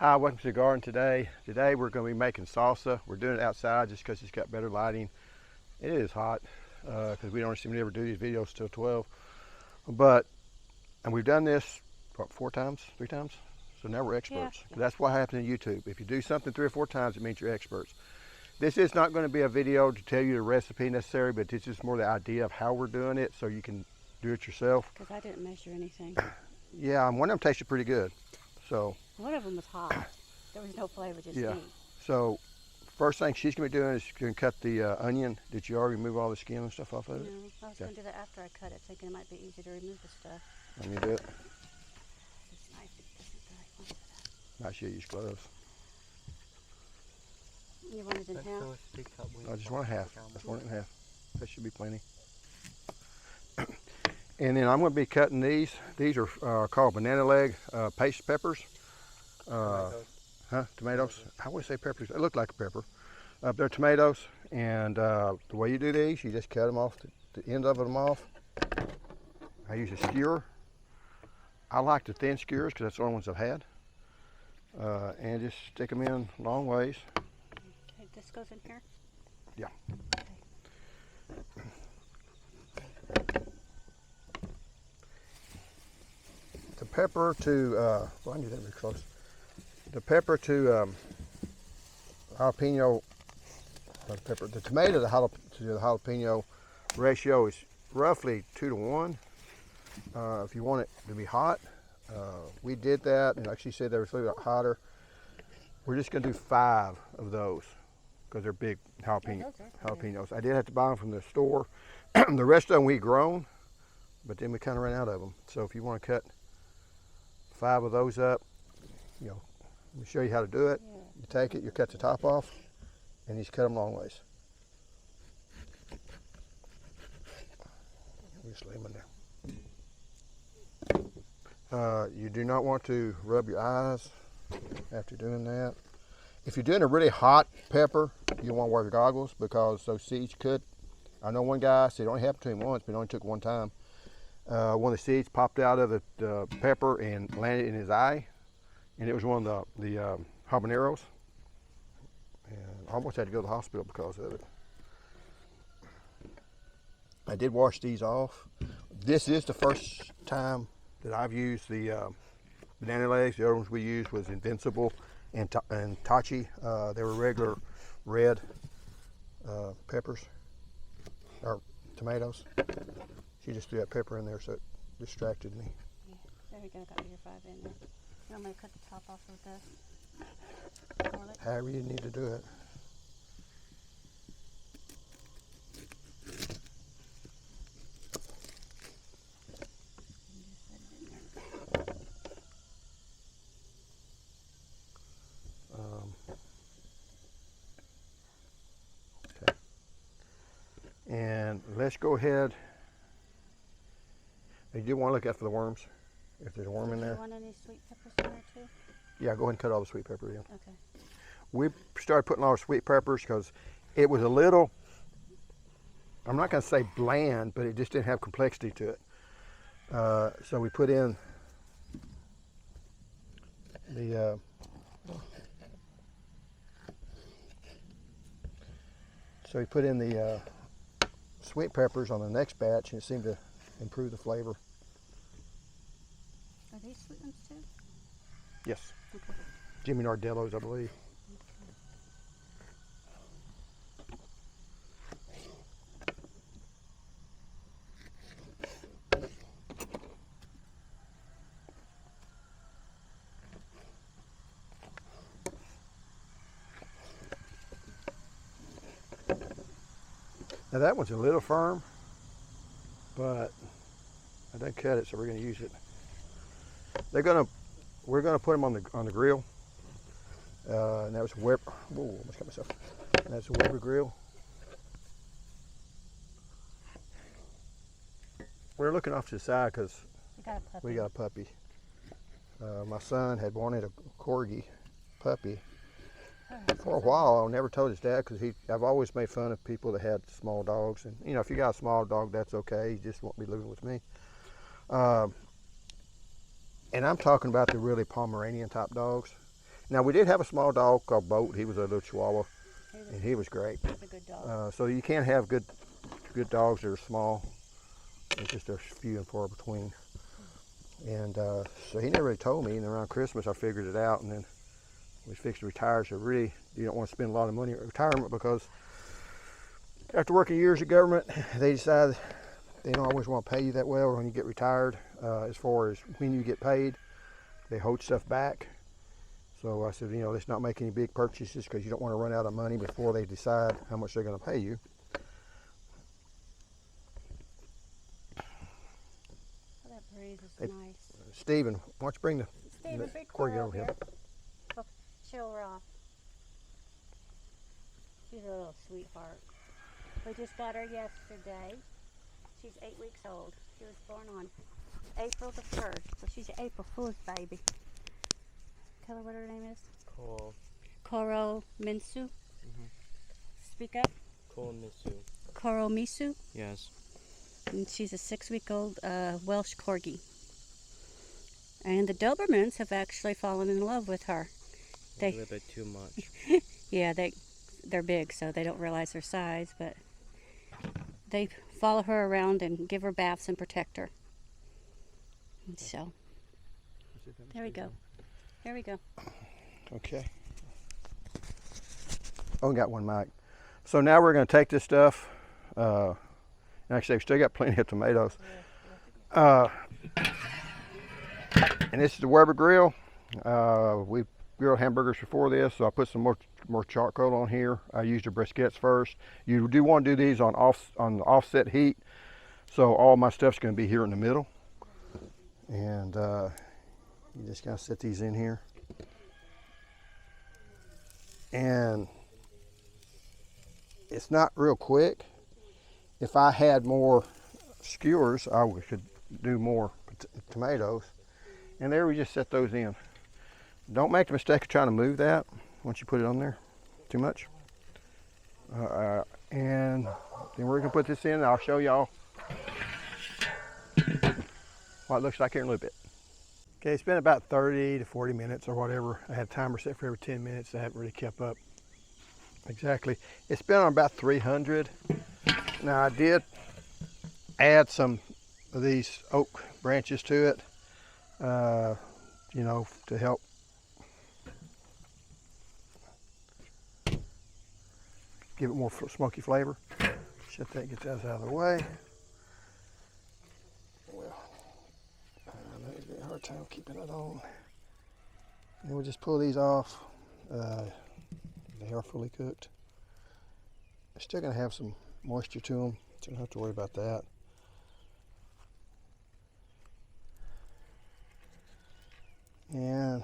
Hi, welcome to the garden today. Today we're going to be making salsa. We're doing it outside just because it's got better lighting. It is hot because we don't seem to ever do these videos till 12. And we've done this, what, 4 times, 3 times? So now we're experts. Yeah. That's what happens in YouTube. If you do something 3 or 4 times, it means you're experts. This is not going to be a video to tell you the recipe necessarily, but it's just more the idea of how we're doing it so you can do it yourself. Because I didn't measure anything. Yeah, one of them tasted pretty good. So one of them was hot. There was no flavor, just yeah. meat. So first thing she's going to be doing is she's going to cut the onion. Did you already remove all the skin and stuff off of it? No, I was going to do that after I cut it, thinking it might be easy to remove the stuff. Let me do it. This knife isn't the right one for that. I should use gloves. You want it in half? I just want a half. That's 1 1/2. That should be plenty. And then I'm going to be cutting these. These are called banana leg paste peppers. Tomatoes. I would say peppers. They look like a pepper. They're tomatoes. And the way you do these, you just cut them off, the end of them off. I use a skewer. I like the thin skewers because that's the only ones I've had. And just stick them in long ways. Okay, this goes in here? Yeah. Okay. The pepper to, well, I can do that really close. The pepper to jalapeno, the tomato to the jalapeno ratio is roughly 2 to 1. If you want it to be hot, we did that, and like she said, they were a little bit hotter. We're just going to do 5 of those because they're big jalapenos. I did have to buy them from the store. The rest of them we grown, but then we kind of ran out of them. So if you want to cut 5 of those up, let me show you how to do it. Yeah. You take it, you cut the top off, and you just cut them long ways. Just leave them in there. You do not want to rub your eyes after doing that. If you're doing a really hot pepper, you want to wear goggles because those seeds could. I know one guy said it only happened to him once, but it only took 1 time. One of the seeds popped out of the pepper and landed in his eye, and it was one of the habaneros, and I almost had to go to the hospital because of it. I did wash these off. This is the first time that I've used the banana legs. The other ones we used was Invincible and Tachi. They were regular red peppers or tomatoes. She just threw that pepper in there, so it distracted me. Yeah, there we go, got your 5 in there. You want me to cut the top off of the garlic? However you need to do it. Okay. And let's go ahead. You do want to look out for the worms, if there's a worm in there. Do you want any sweet peppers in there too? Yeah, go ahead and cut all the sweet pepper in. Okay. We started putting all our sweet peppers because it was a little, I'm not going to say bland, but it just didn't have complexity to it. So we put in the sweet peppers on the next batch, and it seemed to improve the flavor. Are these sweet ones too? Yes. Okay. Jimmy Nardello's, I believe. Now that one's a little firm, but I didn't cut it, so we're going to use it. We're gonna put them on the grill, and that was Weber. Whoa, almost got myself. And that's a Weber grill. We're looking off to the side because we got a puppy. My son had wanted a corgi puppy for a while. I never told his dad because I've always made fun of people that had small dogs, and if you got a small dog, that's okay. He just won't be living with me. And I'm talking about the really Pomeranian type dogs. Now we did have a small dog called Boat. He was a little Chihuahua, and he was great. He's a good dog. So you can't have good dogs that are small. It's just they're few and far between. And so he never really told me. And around Christmas, I figured it out, and then we fixed to retire. So really, you don't want to spend a lot of money at retirement because after working years of government, they decide they don't always want to pay you that well when you get retired. As far as when you get paid, they hold stuff back. So I said, you know, let's not make any big purchases because you don't want to run out of money before they decide how much they're going to pay you. Oh, that breeze is Hey, nice. Stephen, why don't you bring the Steven, big Corgi Cora over here? Look, show her off. She's a little sweetheart. We just got her yesterday. She's 8 weeks old. She was born on April the 1st. So she's an April Fool's baby. Tell her what her name is. Koro Minsu. Speak up. Koro Misu. Yes. And she's a 6-week-old Welsh Corgi. And the Dobermans have actually fallen in love with her. A little bit too much. Yeah, they're big, so they don't realize their size, but they follow her around and give her baths and protect her. And so, there we go. There we go. Okay. Oh, we got one mic. So now we're going to take this stuff. And actually, we still got plenty of tomatoes. And this is the Weber grill. We grilled hamburgers before this, so I put some more charcoal on here. I used the briquettes first. You do want to do these on the offset heat, so all my stuff's going to be here in the middle. And you just gotta set these in here. And it's not real quick. If I had more skewers, I could do more tomatoes. And there we just set those in. Don't make the mistake of trying to move that once you put it on there too much. And then we're gonna put this in and I'll show y'all what it looks like here in a little bit. Okay, it's been about 30 to 40 minutes or whatever. I had a timer set for every 10 minutes. I haven't really kept up exactly. It's been on about 300. Now I did add some of these oak branches to it, you know, to help give it more smoky flavor. Shut that, get that out of the way. Well, I'm having a hard time keeping it on. And we'll just pull these off. They are fully cooked. They're still gonna have some moisture to them, so you don't have to worry about that. And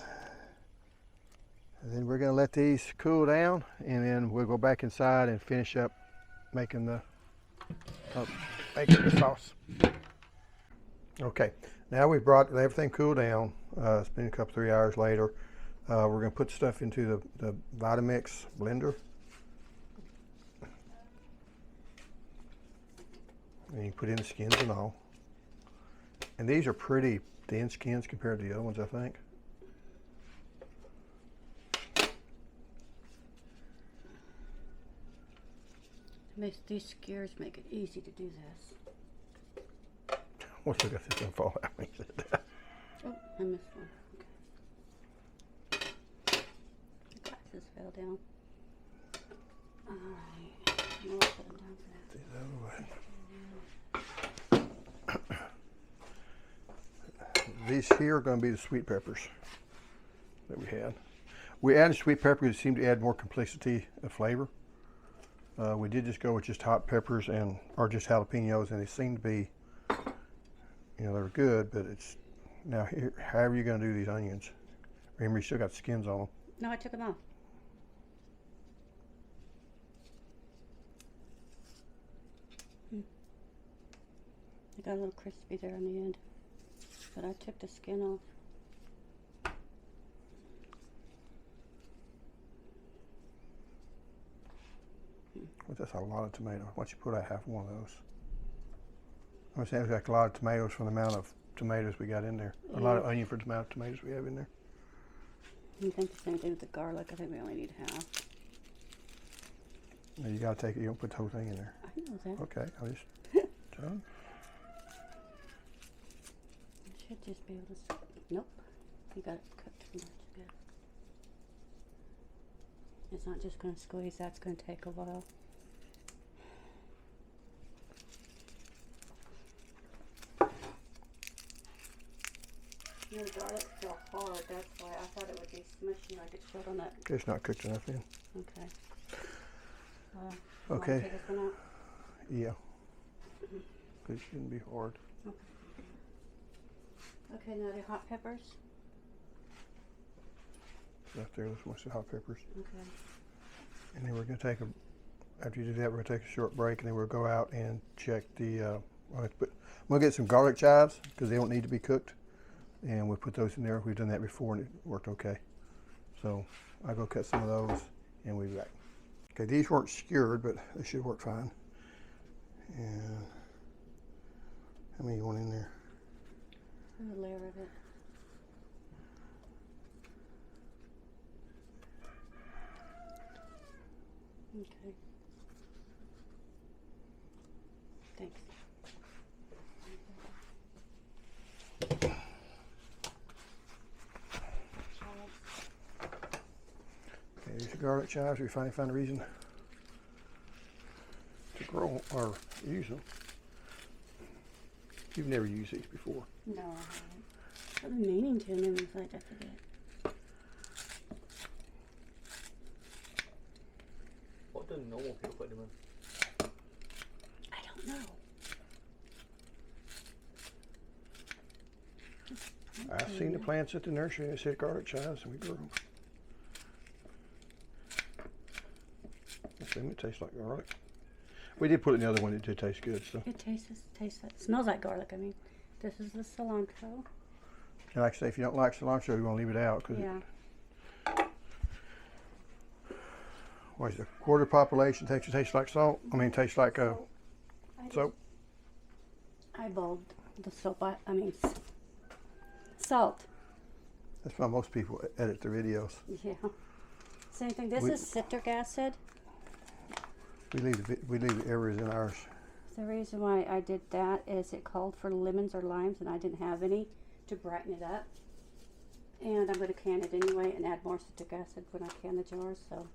then we're gonna let these cool down, and then we'll go back inside and finish up making the sauce. Okay, now we've brought everything cooled down. It's been a couple, 3 hours later. We're gonna put stuff into the Vitamix blender. And you put in the skins and all. And these are pretty thin skins compared to the other ones, I think. These skewers make it easy to do this. Let's look at this and fall out. Oh, I missed one. Okay. The glasses fell down. Alright. We'll put them down for that. These here are going to be the sweet peppers that we had. We added sweet pepper because it seemed to add more complexity of flavor. We did just go with just hot peppers or just jalapenos, and they seem to be, you know, they're good, but it's now here, however you're going to do these onions. Remember, you still got skins on them. No, I took them off. They got a little crispy there on the end, but I took the skin off. Well, that's a lot of tomatoes. Why don't you put out half one of those? I'm saying it's like a lot of tomatoes from the amount of tomatoes we got in there. A lot of onion for the amount of tomatoes we have in there. I think the same thing with the garlic. I think we only need half. Now you gotta take it. You don't put the whole thing in there. I know that. Okay, I'll just. Done. Should just be able to. Nope. You got it cooked too much. Good. It's not just going to squeeze. That's going to take a while. The garlic's still hard. That's why I thought it would be smushy like it showed on that. It's not cooked enough then. Okay. Okay. Take this one out? Yeah. It shouldn't be hard. Okay, now the hot peppers. Right there, let's watch the hot peppers. Okay. And then we're gonna take a, after you do that, we're gonna take a short break and then we'll go out and check the, I'm gonna get some garlic chives because they don't need to be cooked. And we'll put those in there. We've done that before and it worked okay. So I'll go cut some of those and we'll be back. Okay, these weren't skewered, but they should work fine. And how many you want in there? A layer of it. Okay. Thanks. Okay, these are garlic chives. We finally found a reason to grow or use them. You've never used these before. No, I haven't. I've been meaning to, and then it's like I forget. What do normal people put them in? I don't know. I've seen the plants at the nursery and it said garlic chives and we grew them. I assume it tastes like garlic. We did put it in the other one, it did taste good. So. It tastes like, smells like garlic. I mean, this is the cilantro. And like I say, if you don't like cilantro, you want to leave it out. Cause Yeah. what is it? A quarter population tastes like salt? I mean, tastes like soap? Eyeballed the soap. I mean, salt. That's why most people edit their videos. Yeah. Same thing. This is citric acid. We leave the errors in ours. The reason why I did that is it called for lemons or limes, and I didn't have any to brighten it up. And I'm going to can it anyway and add more citric acid when I can the jars. So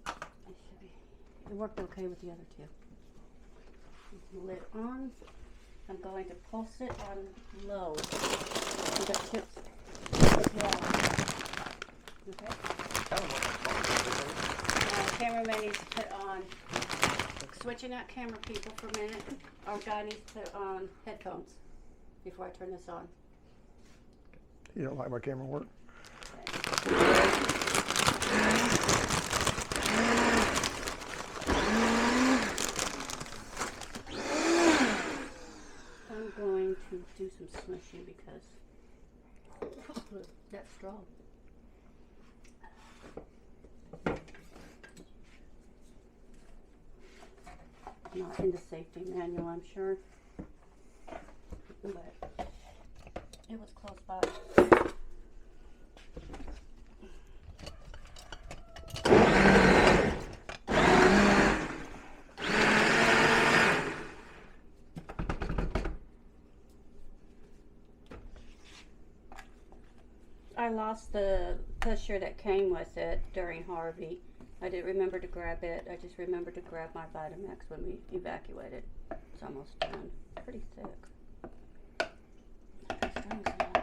it worked okay with the other two. Lid on. I'm going to pulse it on low. We got chips. Yeah. Okay. Cameraman needs to put on, switching out camera people for a minute. Our guy needs to put on headphones before I turn this on. You don't like my camera work? I'm going to do some smushing because that's strong. Not in the safety manual, I'm sure, but it was close by. I lost the pusher that came with it during Harvey. I didn't remember to grab it. I just remembered to grab my Vitamax when we evacuated. It's almost done. Pretty thick. The strings are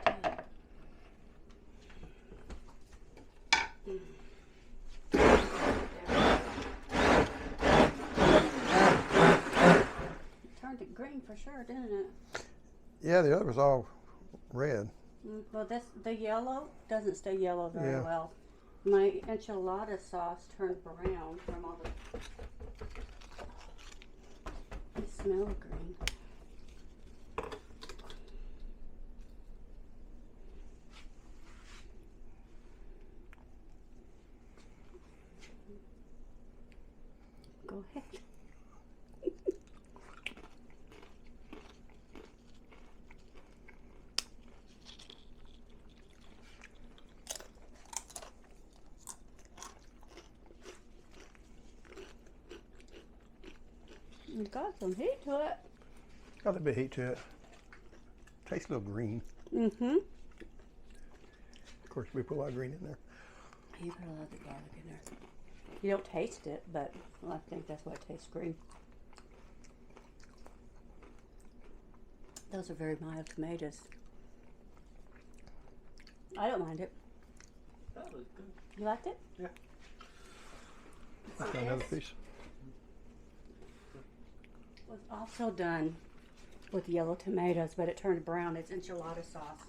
It turned it green for sure, didn't it? Yeah, the other was all red. Well, the yellow doesn't stay yellow very Yeah. well. My enchilada sauce turned brown from all the. It smells green. Go ahead. It's got some heat to it. Got a little bit of heat to it. Tastes a little green. Mm-hmm. Of course, we put a lot of green in there. You put a lot of the garlic in there. You don't taste it, but I think that's why it tastes green. Those are very mild tomatoes. I don't mind it. That was good. You liked it? Yeah. Got another piece. Was also done with yellow tomatoes, but it turned brown. It's enchilada sauce,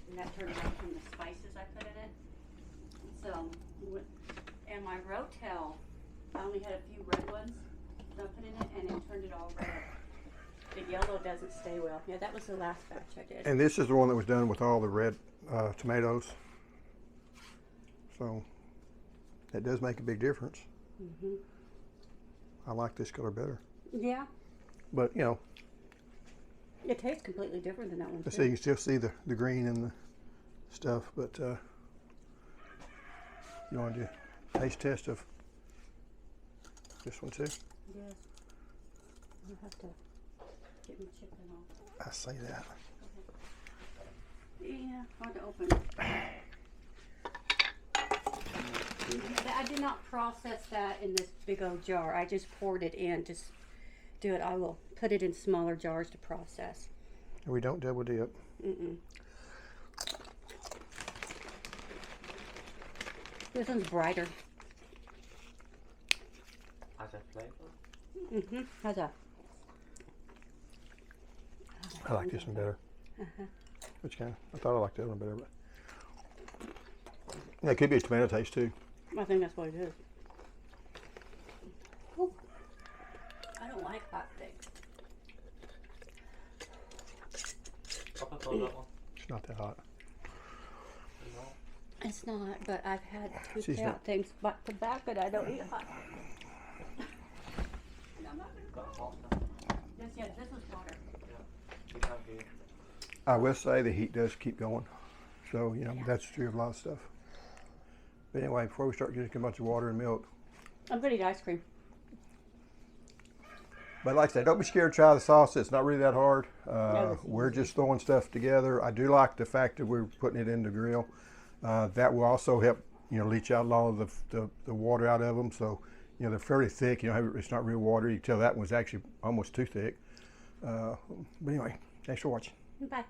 and that turned brown from the spices I put in it. So, and my rotel, I only had a few red ones that I put in it, and it turned it all red. The yellow doesn't stay well. Yeah, that was the last batch I did. And this is the one that was done with all the red tomatoes. So that does make a big difference. Mm-hmm. I like this color better. Yeah, But, you know, it tastes completely different than that one. so Too. you can still see the green and the stuff. But you want to do a taste test of this one too? Yes. I'll have to get my chicken off. I say that. Yeah, hard to open. I did not process that in this big old jar. I just poured it in to do it. I will put it in smaller jars to process. And we don't double dip. Mm-mm. This one's brighter. Has a flavor. Mm-hmm. How's that? I like this one better. Which kind? I thought I liked that one better, but yeah, it could be a tomato taste too. I think that's what it is. Ooh. I don't like hot things. Papa told that one. It's not that hot. No. It's not, but I've had She's two hot not- things back to back, and I don't eat hot. And I'm not gonna Got go. hot stuff. This was water. You can't hear. I will say the heat does keep going. So, you know, that's true of a lot of stuff. But anyway, before we start drinking a bunch of water and milk, I'm gonna eat ice cream. but like I said, don't be scared to try the salsa. It's not really that hard. it's We're just throwing stuff together. I do like the fact that we're putting it in the grill. That will also help, you know, leach out a lot of the water out of them. So, you know, they're fairly thick. You know, it's not real water. You can tell that one's actually almost too thick. But anyway, thanks for watching. Bye.